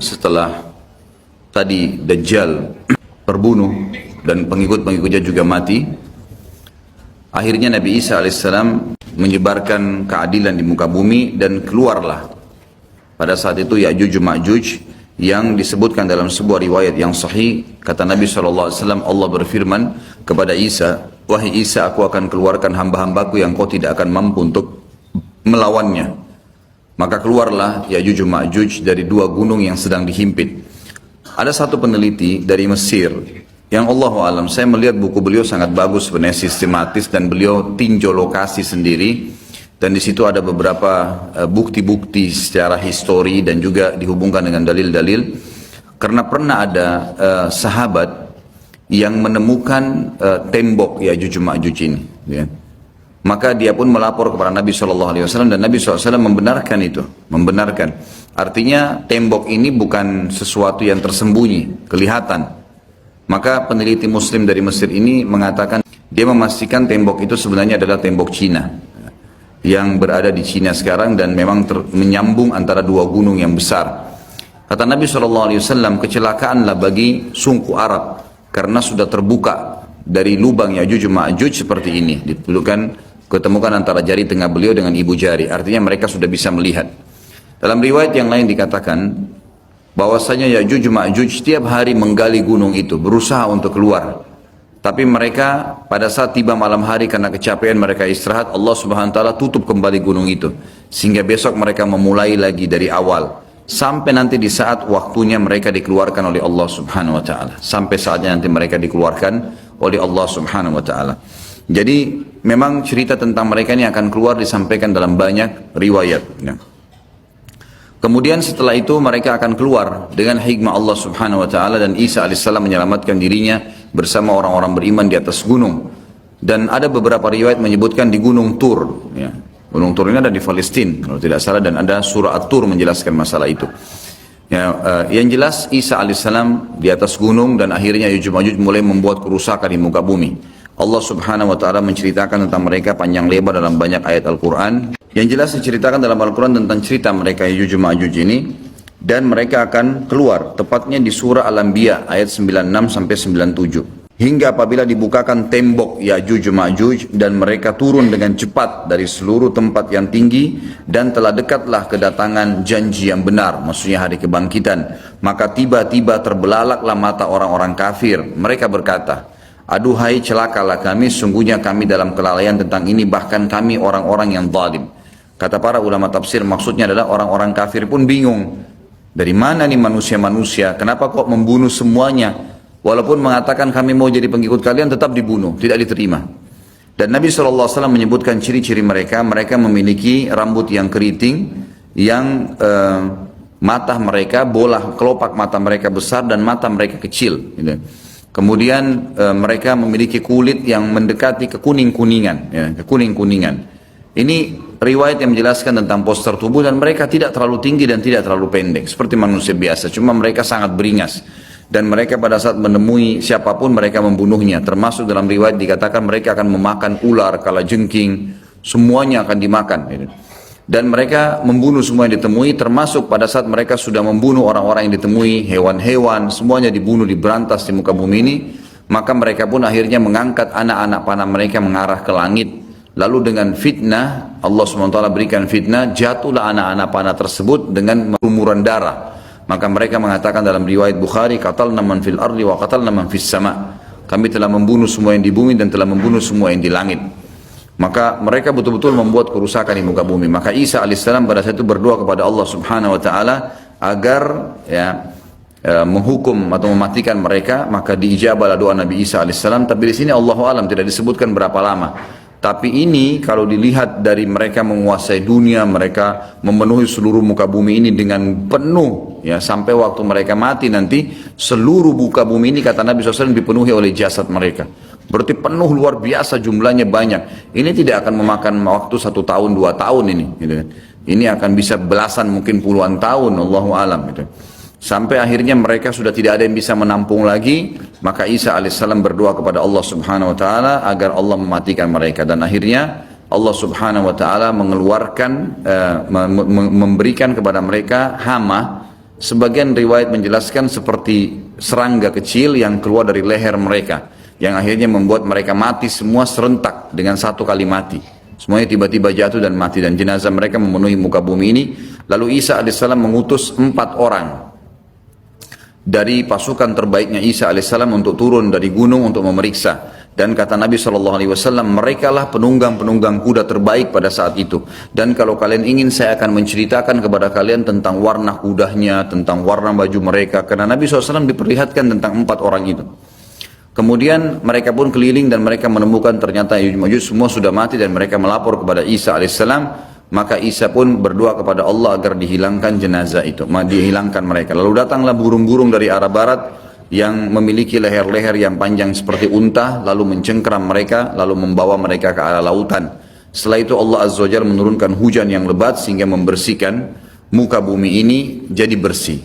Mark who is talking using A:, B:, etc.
A: setelah tadi Dajjal terbunuh dan pengikut-pengikutnya juga mati, akhirnya Nabi Isa alaihissalam menyebarkan keadilan di muka bumi dan keluarlah pada saat itu Ya'juj Ma'juj yang disebutkan dalam sebuah riwayat yang sahih. Kata Nabi SAW, Allah berfirman kepada Isa, "Wahai Isa, aku akan keluarkan hamba-hambaku yang kau tidak akan mampu untuk melawannya." Maka keluarlah Ya'juj Ma'juj dari dua gunung yang sedang dihimpit. Ada satu peneliti dari Mesir yang Allahu alam, saya melihat buku beliau sangat bagus sebenarnya, sistematis, dan beliau tinjau lokasi sendiri, dan di situ ada beberapa bukti-bukti secara histori dan juga dihubungkan dengan dalil-dalil. Karena pernah ada sahabat yang menemukan tembok Ya'juj Ma'juj ini, ya. Maka dia pun melapor kepada Nabi SAW dan Nabi SAW membenarkan itu, membenarkan. Artinya tembok ini bukan sesuatu yang tersembunyi, kelihatan. Maka peneliti Muslim dari Mesir ini mengatakan dia memastikan tembok itu sebenarnya adalah tembok Cina yang berada di Cina sekarang dan memang menyambung antara dua gunung yang besar. Kata Nabi SAW, kecelakaanlah bagi suku Arab karena sudah terbuka dari lubang Ya'juj Ma'juj seperti ini. Ketemukan antara jari tengah beliau dengan ibu jari, artinya mereka sudah bisa melihat. Dalam riwayat yang lain dikatakan bahwasanya Ya'juj Ma'juj setiap hari menggali gunung itu, berusaha untuk keluar. Tapi mereka pada saat tiba malam hari karena kecapean mereka istirahat, Allah Subhanahu wa taala tutup kembali gunung itu. Sehingga besok mereka memulai lagi dari awal. Sampai nanti di saat waktunya mereka dikeluarkan oleh Allah Subhanahu wa taala. Sampai saatnya nanti mereka dikeluarkan oleh Allah Subhanahu wa taala. Jadi memang cerita tentang mereka ini akan keluar disampaikan dalam banyak riwayat. Kemudian setelah itu mereka akan keluar dengan hikmah Allah Subhanahu wa taala, dan Isa alaihissalam menyelamatkan dirinya bersama orang-orang beriman di atas gunung. Dan ada beberapa riwayat menyebutkan di Gunung Tur, ya. Gunung Tur ini ada di Palestina kalau tidak salah, dan ada surah At-Tur menjelaskan masalah itu. Ya, yang jelas Isa alaihissalam di atas gunung dan akhirnya Ya'juj Ma'juj mulai membuat kerusakan di muka bumi. Allah Subhanahu wa taala menceritakan tentang mereka panjang lebar dalam banyak ayat Al-Quran. Yang jelas diceritakan dalam Al-Quran tentang cerita mereka Ya'juj Ma'juj ini, dan mereka akan keluar tepatnya di surah Al-Anbiya ayat 96 sampai 97. Hingga apabila dibukakan tembok Ya'juj Ma'juj dan mereka turun dengan cepat dari seluruh tempat yang tinggi, dan telah dekatlah kedatangan janji yang benar, maksudnya hari kebangkitan, maka tiba-tiba terbelalaklah mata orang-orang kafir. Mereka berkata, "Aduhai, celakalah kami, sungguhnya kami dalam kelalaian tentang ini, bahkan kami orang-orang yang zalim." Kata para ulama tafsir, maksudnya adalah orang-orang kafir pun bingung. Dari mana nih manusia-manusia? Kenapa kok membunuh semuanya? Walaupun mengatakan kami mau jadi pengikut kalian, tetap dibunuh, tidak diterima. Dan Nabi SAW menyebutkan ciri-ciri mereka. Mereka memiliki rambut yang keriting, yang mata mereka, bola kelopak mata mereka besar dan mata mereka kecil, gitu. Kemudian mereka memiliki kulit yang mendekati kekuning-kuningan, ya, kekuning-kuningan. Ini riwayat yang menjelaskan tentang postur tubuh, dan mereka tidak terlalu tinggi dan tidak terlalu pendek seperti manusia biasa, cuma mereka sangat beringas. Dan mereka pada saat menemui siapapun mereka membunuhnya, termasuk dalam riwayat dikatakan mereka akan memakan ular, kalajengking, semuanya akan dimakan, gitu. Dan mereka membunuh semua yang ditemui, termasuk pada saat mereka sudah membunuh orang-orang yang ditemui, hewan-hewan, semuanya dibunuh, diberantas di muka bumi ini. Maka mereka pun akhirnya mengangkat anak-anak panah mereka mengarah ke langit. Lalu dengan fitnah, Allah SWT berikan fitnah, jatuhlah anak-anak panah tersebut dengan berlumuran darah. Maka mereka mengatakan dalam riwayat Bukhari, qatalna man fil ardi wa qatalna man fis sama. Kami telah membunuh semua yang di bumi dan telah membunuh semua yang di langit. Maka mereka betul-betul membuat kerusakan di muka bumi. Maka Isa alaihissalam pada saat itu berdoa kepada Allah Subhanahu wa taala agar menghukum atau mematikan mereka. Maka diijabahlah doa Nabi Isa alaihissalam. Tapi di sini Allahu alam tidak disebutkan berapa lama. Tapi ini kalau dilihat dari mereka menguasai dunia, mereka memenuhi seluruh muka bumi ini dengan penuh, ya, sampai waktu mereka mati nanti seluruh muka bumi ini kata Nabi SAW dipenuhi oleh jasad mereka. Berarti penuh, luar biasa, jumlahnya banyak. Ini tidak akan memakan waktu 1 tahun 2 tahun ini, gitu. Ini akan bisa belasan mungkin puluhan tahun, Allahu alam, gitu. Sampai akhirnya mereka sudah tidak ada yang bisa menampung lagi. Maka Isa alaihissalam berdoa kepada Allah Subhanahu wa taala agar Allah mematikan mereka, dan akhirnya Allah Subhanahu wa taala mengeluarkan memberikan kepada mereka hama Sebagian riwayat menjelaskan seperti serangga kecil yang keluar dari leher mereka, yang akhirnya membuat mereka mati semua serentak dengan satu kali mati. Semuanya tiba-tiba jatuh dan mati, dan jenazah mereka memenuhi muka bumi ini. Lalu Isa alaihissalam mengutus 4 orang dari pasukan terbaiknya Isa alaihissalam untuk turun dari gunung untuk memeriksa. Dan kata Nabi SAW, mereka lah penunggang-penunggang kuda terbaik pada saat itu. Dan kalau kalian ingin, saya akan menceritakan kepada kalian tentang warna kudanya, tentang warna baju mereka. Karena Nabi SAW diperlihatkan tentang 4 orang itu. Kemudian mereka pun keliling dan mereka menemukan ternyata Ya'juj Ma'juj semua sudah mati, dan mereka melapor kepada Isa alaihissalam. Maka Isa pun berdoa kepada Allah agar dihilangkan jenazah itu, dihilangkan mereka. Lalu datanglah burung-burung dari arah barat yang memiliki leher-leher yang panjang seperti unta, lalu mencengkeram mereka, lalu membawa mereka ke arah lautan. Setelah itu Allah Azza wa Jalla menurunkan hujan yang lebat sehingga membersihkan muka bumi ini jadi bersih.